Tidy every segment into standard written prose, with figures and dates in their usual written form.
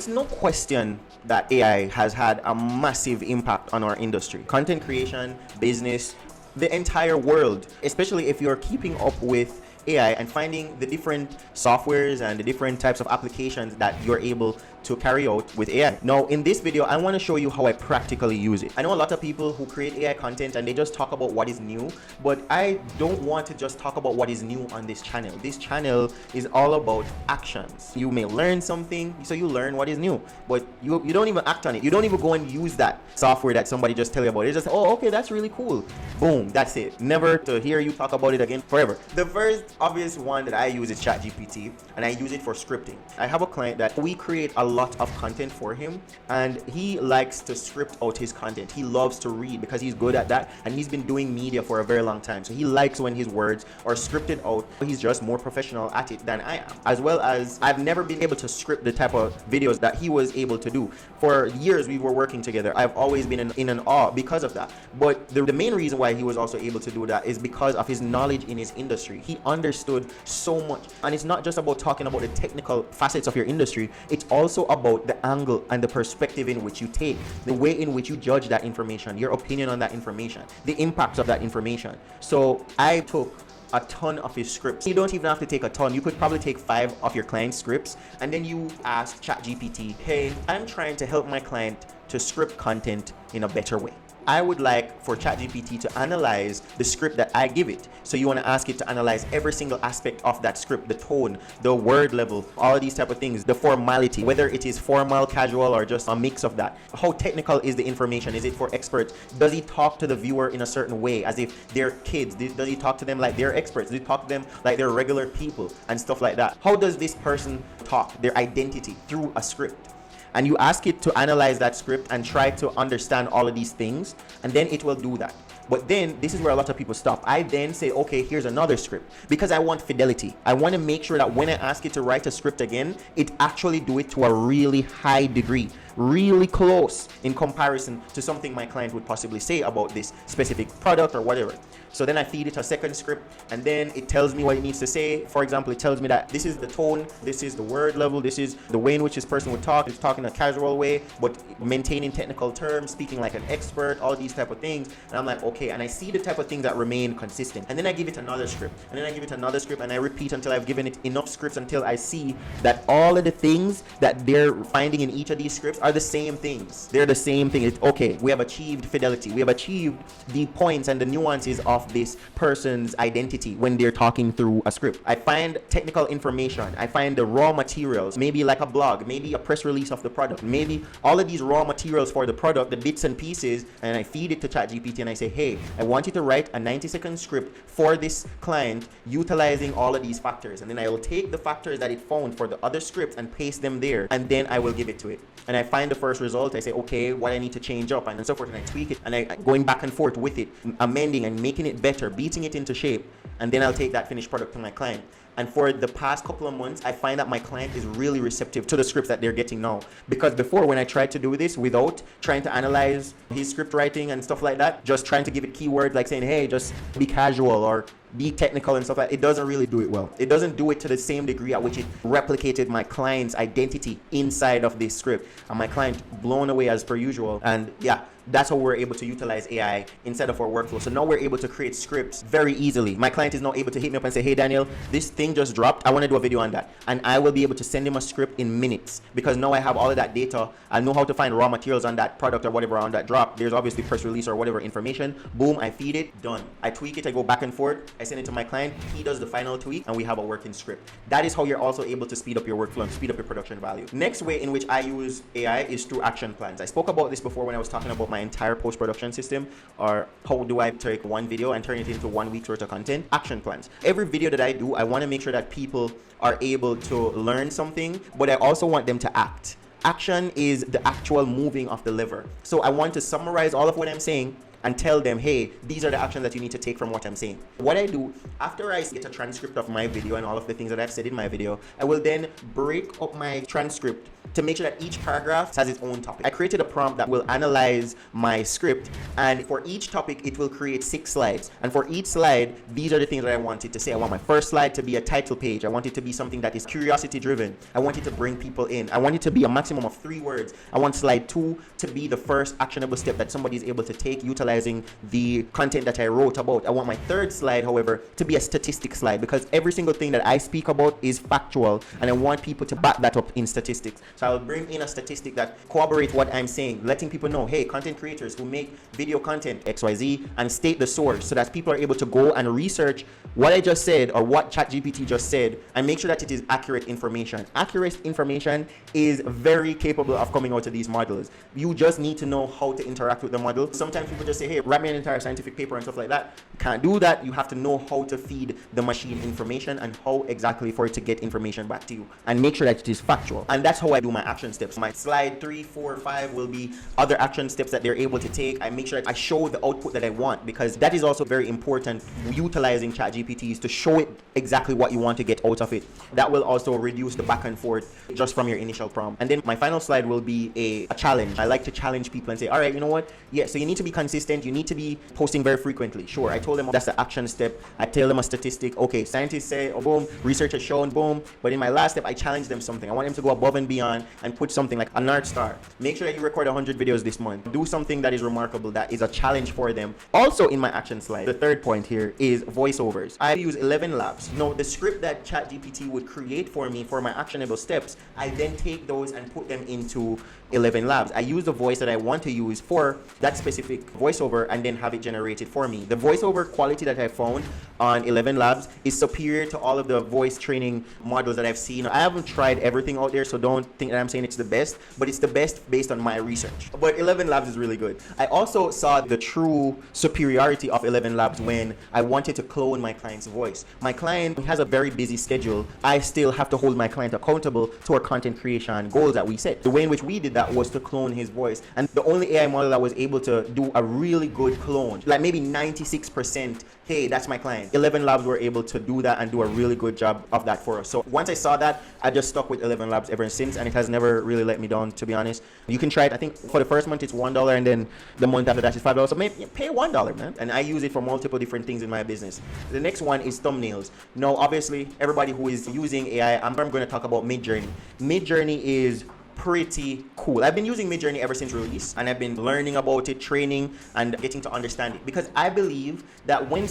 It's no question that AI has had a massive impact on our industry. Content creation, business, the entire world, especially if you're keeping up with AI and finding the different softwares and the different types of applications that you're able to carry out with AI. Now, in this video, I want to show you how I practically use it. I know a lot of people who create AI content and they just talk about what is new, but I don't want to just talk about what is new on this channel. This channel is all about actions. You may learn something, so you learn what is new, but you don't even act on it. You don't even go and use that software that somebody just tell you about. It's just, oh, okay, that's really cool. Boom, that's it. Never to hear you talk about it again forever. The first obvious one that I use is ChatGPT, and I use it for scripting. I have a client that we create a lot of content for him, and he likes to script out his content. He loves to read because he's good at that, and he's been doing media for a very long time. So he likes when his words are scripted out. He's just more professional at it than I am. As well as I've never been able to script the type of videos that he was able to do. For years we were working together. I've always been in an awe because of that. But the main reason why he was also able to do that is because of his knowledge in his industry. He understood so much, and it's not just about talking about the technical facets of your industry. It's also about the angle and the perspective in which you take, the way in which you judge that information, your opinion on that information, the impacts of that information. So I took a ton of his scripts. You don't even have to take a ton. You could probably take 5 of your client's scripts, and then you ask ChatGPT, hey, I'm trying to help my client to script content in a better way. I would like for ChatGPT to analyze the script that I give it. So you want to ask it to analyze every single aspect of that script, the tone, the word level, all of these type of things, the formality, whether it is formal, casual, or just a mix of that. How technical is the information? Is it for experts? Does he talk to the viewer in a certain way as if they're kids? Does he talk to them like they're experts? Does he talk to them like they're regular people and stuff like that? How does this person talk, their identity through a script? And you ask it to analyze that script and try to understand all of these things, and then it will do that. But then this is where a lot of people stop. I then say, okay, here's another script, because I want fidelity. I want to make sure that when I ask it to write a script again, it actually do it to a really high degree, really close in comparison to something my client would possibly say about this specific product or whatever. So then I feed it a second script, and then it tells me what it needs to say. For example, it tells me that this is the tone, this is the word level, this is the way in which this person would talk. It's talking in a casual way, but maintaining technical terms, speaking like an expert, all these type of things. And I'm like, okay, and I see the type of things that remain consistent. And then I give it another script, and then I give it another script, and I repeat until I've given it enough scripts until I see that all of the things that they're finding in each of these scripts are the same things. They're the same thing. It's okay, we have achieved fidelity. We have achieved the points and the nuances of this person's identity when they're talking through a script. I find technical information. I find the raw materials, maybe like a blog, maybe a press release of the product, maybe all of these raw materials for the product, the bits and pieces, and I feed it to ChatGPT and I say, hey, I want you to write a 90-second script for this client utilizing all of these factors. And then I will take the factors that it found for the other scripts and paste them there, and then I will give it to it. And I find the first result, I say, okay, what I need to change up, and so forth, and I tweak it, and I going back and forth with it, amending and making it better, beating it into shape, and then I'll take that finished product to my client. And for the past couple of months, I find that my client is really receptive to the scripts that they're getting now. Because before, when I tried to do this without trying to analyze his script writing and stuff like that, just trying to give it keywords like saying, hey, just be casual or be technical and stuff like that, it doesn't really do it well. It doesn't do it to the same degree at which it replicated my client's identity inside of this script. And my client blown away as per usual. And yeah, that's how we're able to utilize AI inside of our workflow. So now we're able to create scripts very easily. My client is now able to hit me up and say, hey Daniel, this thing just dropped, I want to do a video on that. And I will be able to send him a script in minutes, because now I have all of that data. I know how to find raw materials on that product or whatever on that drop. There's obviously press release or whatever information. Boom, I feed it, done. I tweak it, I go back and forth, I send it to my client, he does the final tweak, and we have a working script. That is how you're also able to speed up your workflow and speed up your production value. Next way in which I use AI is through action plans. I spoke about this before when I was talking about my entire post-production system, or how do I take one video and turn it into 1 week's worth of content. Action plans. Every video that I do, I want to make sure that people are able to learn something, but I also want them to act. Action is the actual moving of the lever. So I want to summarize all of what I'm saying and tell them, hey, these are the actions that you need to take from what I'm saying. What I do, after I get a transcript of my video and all of the things that I've said in my video, I will then break up my transcript to make sure that each paragraph has its own topic. I created a prompt that will analyze my script, and for each topic, it will create 6 slides. And for each slide, these are the things that I want it to say. I want my first slide to be a title page. I want it to be something that is curiosity driven. I want it to bring people in. I want it to be a maximum of 3 words. I want slide 2 to be the first actionable step that somebody is able to take utilizing the content that I wrote about. I want my third slide, however, to be a statistic slide, because every single thing that I speak about is factual, and I want people to back that up in statistics. So I'll bring in a statistic that corroborates what I'm saying, letting people know, hey, content creators who make video content XYZ, and state the source so that people are able to go and research what I just said or what ChatGPT just said and make sure that it is accurate information. Accurate information is very capable of coming out of these models. You just need to know how to interact with the model. Sometimes people just say, hey, write me an entire scientific paper and stuff like that. You can't do that. You have to know how to feed the machine information and how exactly for it to get information back to you, and make sure that it is factual. And that's how I do my action steps. My slide 3, 4, 5 will be other action steps that they're able to take. I make sure that I show the output that I want, because that is also very important. Utilizing ChatGPT is to show it exactly what you want to get out of it. That will also reduce the back and forth just from your initial prompt. And then my final slide will be a challenge. I like to challenge people and say, all right, you know what? Yeah, so you need to be consistent. You need to be posting very frequently. Sure, I told them that's the action step. I tell them a statistic. Okay, scientists say, oh, boom, research has shown, boom. But in my last step, I challenge them something. I want them to go above and beyond and put something like a North Star. Make sure that you record 100 videos this month. Do something that is remarkable, that is a challenge for them. Also in my action slide, the third point here is voiceovers. I use 11 labs. Now, the script that ChatGPT would create for me for my actionable steps, I then take those and put them into 11 labs. I use the voice that I want to use for that specific voiceover and then have it generated for me. The voiceover quality that I found on 11 labs is superior to all of the voice training models that I've seen. I haven't tried everything out there, so don't think that I'm saying it's the best, but it's the best based on my research. But 11 labs is really good. I also saw the true superiority of 11 labs when I wanted to clone my client's voice. My client has a very busy schedule. I still have to hold my client accountable to our content creation goals that we set. The way in which we did that was to clone his voice. And the only AI model that was able to do a really good clone, like maybe 96%, hey, that's my client. 11 labs were able to do that and do a really good job of that for us. So once I saw that, I just stuck with 11 labs ever since, and it has never really let me down, to be honest. You can try it. I think for the first month it's $1, and then the month after that is $5. So maybe pay $1, man. And I use it for multiple different things in my business. The next one is thumbnails. Now, obviously, everybody who is using AI, I'm going to talk about Midjourney. Midjourney is pretty cool. I've been using Midjourney ever since release, and I've been learning about it, training, and getting to understand it, because I believe that when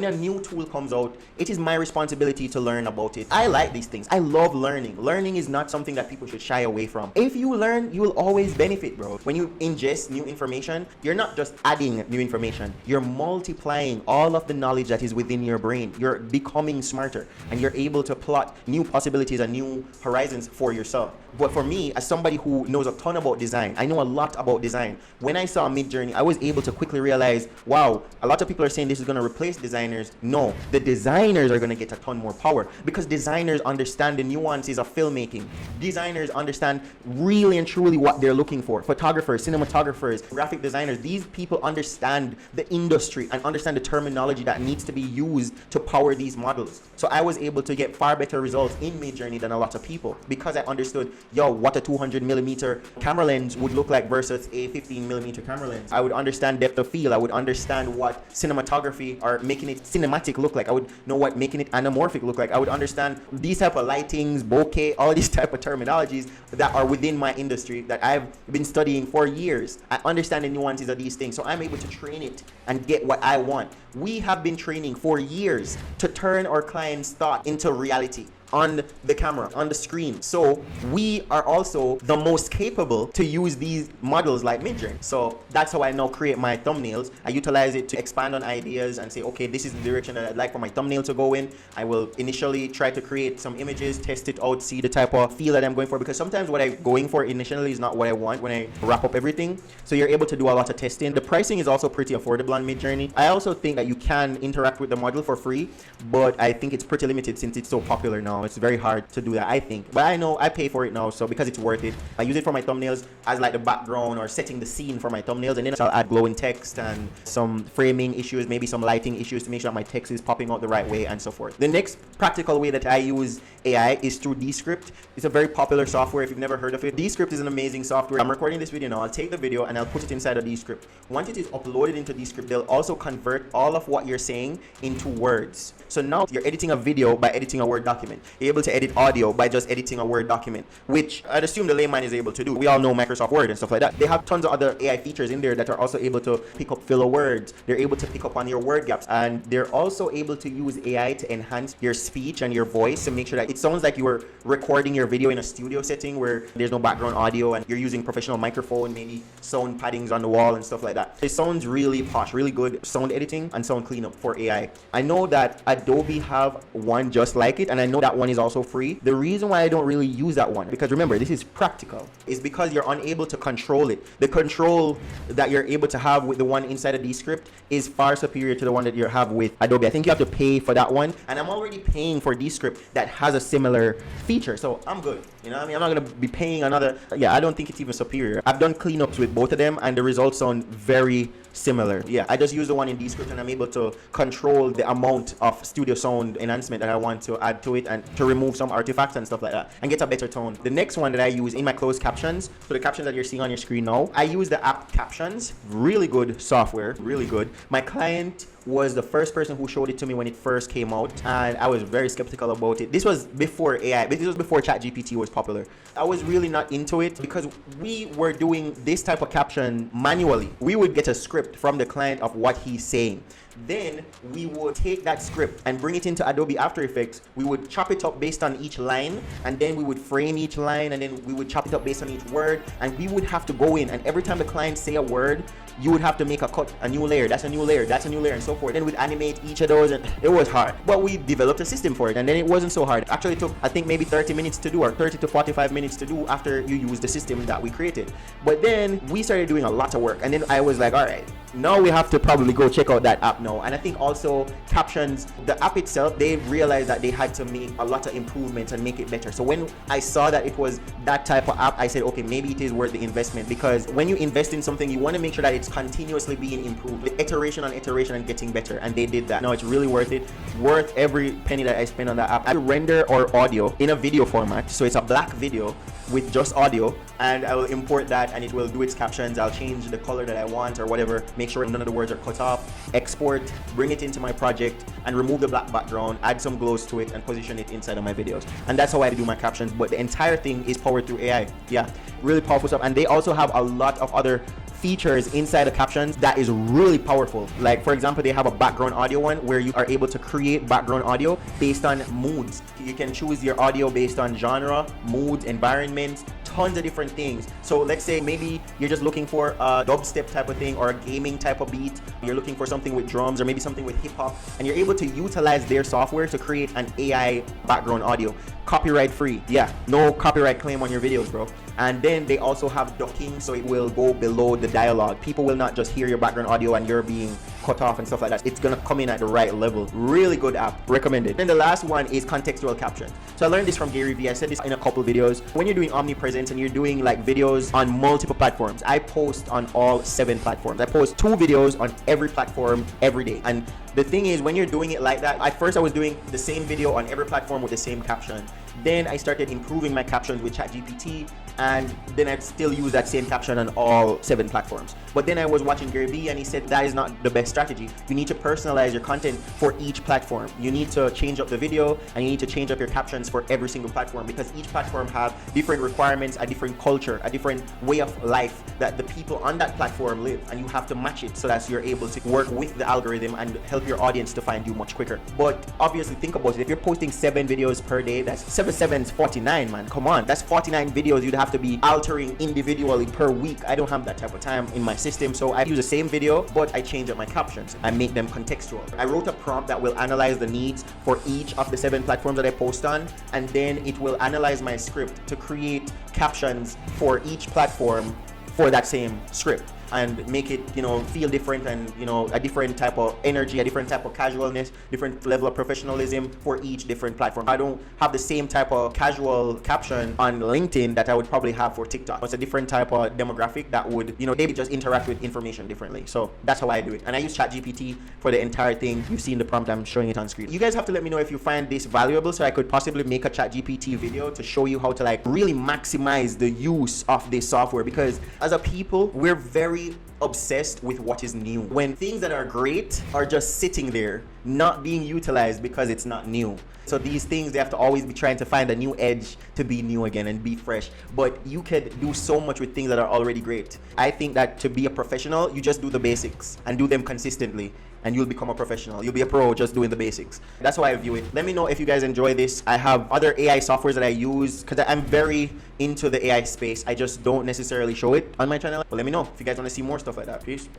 a new tool comes out, it is my responsibility to learn about it. I like these things. I love learning. Learning is not something that people should shy away from. If you learn, you will always benefit, bro. When you ingest new information, you're not just adding new information, you're multiplying all of the knowledge that is within your brain. You're becoming smarter, and you're able to plot new possibilities and new horizons for yourself. But for me, as somebody who knows a ton about design, I know a lot about design. When I saw Midjourney, I was able to quickly realize, wow, a lot of people are saying this is going to replace designers. No, the designers are going to get a ton more power, because designers understand the nuances of filmmaking. Designers understand really and truly what they're looking for. Photographers, cinematographers, graphic designers, these people understand the industry and understand the terminology that needs to be used to power these models. So I was able to get far better results in Midjourney than a lot of people, because I understood, yo, what a 200mm camera lens would look like versus a 15mm camera lens. I would understand depth of field. I would understand what cinematography or making it cinematic look like. I would know what making it anamorphic look like. I would understand these type of lightings, bokeh, all these type of terminologies that are within my industry that I've been studying for years. I understand the nuances of these things, so I'm able to train it and get what I want. We have been training for years to turn our clients' thought into reality on the camera, on the screen. So we are also the most capable to use these models like Midjourney. So that's how I now create my thumbnails. I utilize it to expand on ideas and say, okay, this is the direction that I'd like for my thumbnail to go in. I will initially try to create some images, test it out, see the type of feel that I'm going for, because sometimes what I'm going for initially is not what I want when I wrap up everything. So you're able to do a lot of testing. The pricing is also pretty affordable on Midjourney. I also think that you can interact with the model for free, but I think it's pretty limited since it's so popular now. now. It's very hard to do that, I think. But I know I pay for it now, so because it's worth it. I use it for my thumbnails as like the background or setting the scene for my thumbnails, and then I'll add glowing text and some framing issues, maybe some lighting issues to make sure that my text is popping out the right way and so forth. The next practical way that I use AI is through Descript. It's a very popular software if you've never heard of it. Descript is an amazing software. I'm recording this video now. I'll take the video and I'll put it inside of Descript. Once it is uploaded into Descript, they'll also convert all of what you're saying into words. So now you're editing a video by editing a Word document. You're able to edit audio by just editing a Word document, which I'd assume the layman is able to do. We all know Microsoft Word and stuff like that. They have tons of other AI features in there that are also able to pick up filler words. They're able to pick up on your word gaps, and they're also able to use AI to enhance your speech and your voice to make sure that it sounds like you were recording your video in a studio setting where there's no background audio and you're using professional microphone, maybe sound paddings on the wall and stuff like that. It sounds really posh, really good sound editing and sound cleanup for AI. I know that Adobe have one just like it, and I know that one is also free. The reason why I don't really use that one, because remember, this is practical, is because you're unable to control it. The control that you're able to have with the one inside of Descript is far superior to the one that you have with Adobe. I think you have to pay for that one, and I'm already paying for Descript that has a similar feature, so I'm good. You know what I mean? I'm not gonna be paying another. Yeah, I don't think it's even superior. I've done cleanups with both of them, and the results sound very similar. Yeah, I just use the one in Descript, and I'm able to control the amount of studio sound enhancement that I want to add to it, and to remove some artifacts and stuff like that, and get a better tone. The next one that I use in my closed captions, so the captions that you're seeing on your screen now, I use the app Captions. Really good software, really good. My client was the first person who showed it to me when it first came out, and I was very skeptical about it. This was before AI, this was before ChatGPT was popular. I was really not into it because we were doing this type of caption manually. We would get a script from the client of what he's saying. Then we would take that script and bring it into Adobe After Effects. We would chop it up based on each line, and then we would frame each line, and then we would chop it up based on each word, and we would have to go in, and every time the client say a word, you would have to make a cut, a new layer, that's a new layer, that's a new layer, and so forth. Then we'd animate each of those, and it was hard. But we developed a system for it, and then it wasn't so hard. It actually took, I think, maybe 30 minutes to do, or 30 to 45 minutes to do after you use the system that we created. But then we started doing a lot of work, and then I was like, all right, now we have to probably go check out that app now. And I think also Captions, the app itself, they realized that they had to make a lot of improvements and make it better. So when I saw that it was that type of app, I said, okay, maybe it is worth the investment, because when you invest in something, you want to make sure that it's continuously being improved, the iteration on iteration and getting better. And they did that. Now it's really worth it, worth every penny that I spend on that app. I render our audio in a video format, so it's a black video with just audio, and I will import that and it will do its captions. I'll change the color that I want or whatever, make sure none of the words are cut off, export, bring it into my project, and remove the black background, add some glows to it, and position it inside of my videos. And that's how I do my captions. But the entire thing is powered through AI. Yeah, really powerful stuff. And they also have a lot of other features inside the captions that is really powerful. Like, for example, they have a background audio one where you are able to create background audio based on moods. You can choose your audio based on genre, mood, environment, tons of different things. So let's say maybe you're just looking for a dubstep type of thing or a gaming type of beat. You're looking for something with drums or maybe something with hip hop, and you're able to utilize their software to create an AI background audio. Copyright free. Yeah, no copyright claim on your videos, bro. And then they also have ducking, so it will go below the dialogue. People will not just hear your background audio and you're being cut off and stuff like that. It's gonna come in at the right level. Really good app, recommended. Then the last one is Contextual Captions. So I learned this from Gary Vee. I said this in a couple videos. When you're doing omnipresence and you're doing like videos on multiple platforms, I post on all 7 platforms. I post 2 videos on every platform every day. And the thing is, when you're doing it like that, at first I was doing the same video on every platform with the same caption. Then I started improving my captions with ChatGPT, and then I'd still use that same caption on all 7 platforms. But then I was watching Gary Vee, and he said that is not the best strategy. You need to personalize your content for each platform. You need to change up the video, and you need to change up your captions for every single platform, because each platform have different requirements, a different culture, a different way of life that the people on that platform live, and you have to match it so that you're able to work with the algorithm and help your audience to find you much quicker. But obviously, think about it. If you're posting 7 videos per day, that's 7 is 49, man. Come on, that's 49 videos you'd have to be altering individually per week. I don't have that type of time in my system, so I use the same video, but I change up my captions. I make them contextual. I wrote a prompt that will analyze the needs for each of the 7 platforms that I post on, and then it will analyze my script to create captions for each platform for that same script. and make it, feel different and, a different type of energy, a different type of casualness, different level of professionalism for each different platform. I don't have the same type of casual caption on LinkedIn that I would probably have for TikTok. It's a different type of demographic that would, they just interact with information differently. So that's how I do it. And I use ChatGPT for the entire thing. You've seen the prompt, I'm showing it on screen. You guys have to let me know if you find this valuable, so I could possibly make a ChatGPT video to show you how to like really maximize the use of this software, because as a people, we're very obsessed with what is new, when things that are great are just sitting there not being utilized because it's not new. So these things, they have to always be trying to find a new edge to be new again and be fresh. But you could do so much with things that are already great. I think that to be a professional, you just do the basics and do them consistently, and you'll become a professional. You'll be a pro just doing the basics. That's how I view it. Let me know if you guys enjoy this. I have other AI softwares that I use because I'm very into the AI space. I just don't necessarily show it on my channel. But let me know if you guys want to see more stuff like that. Peace.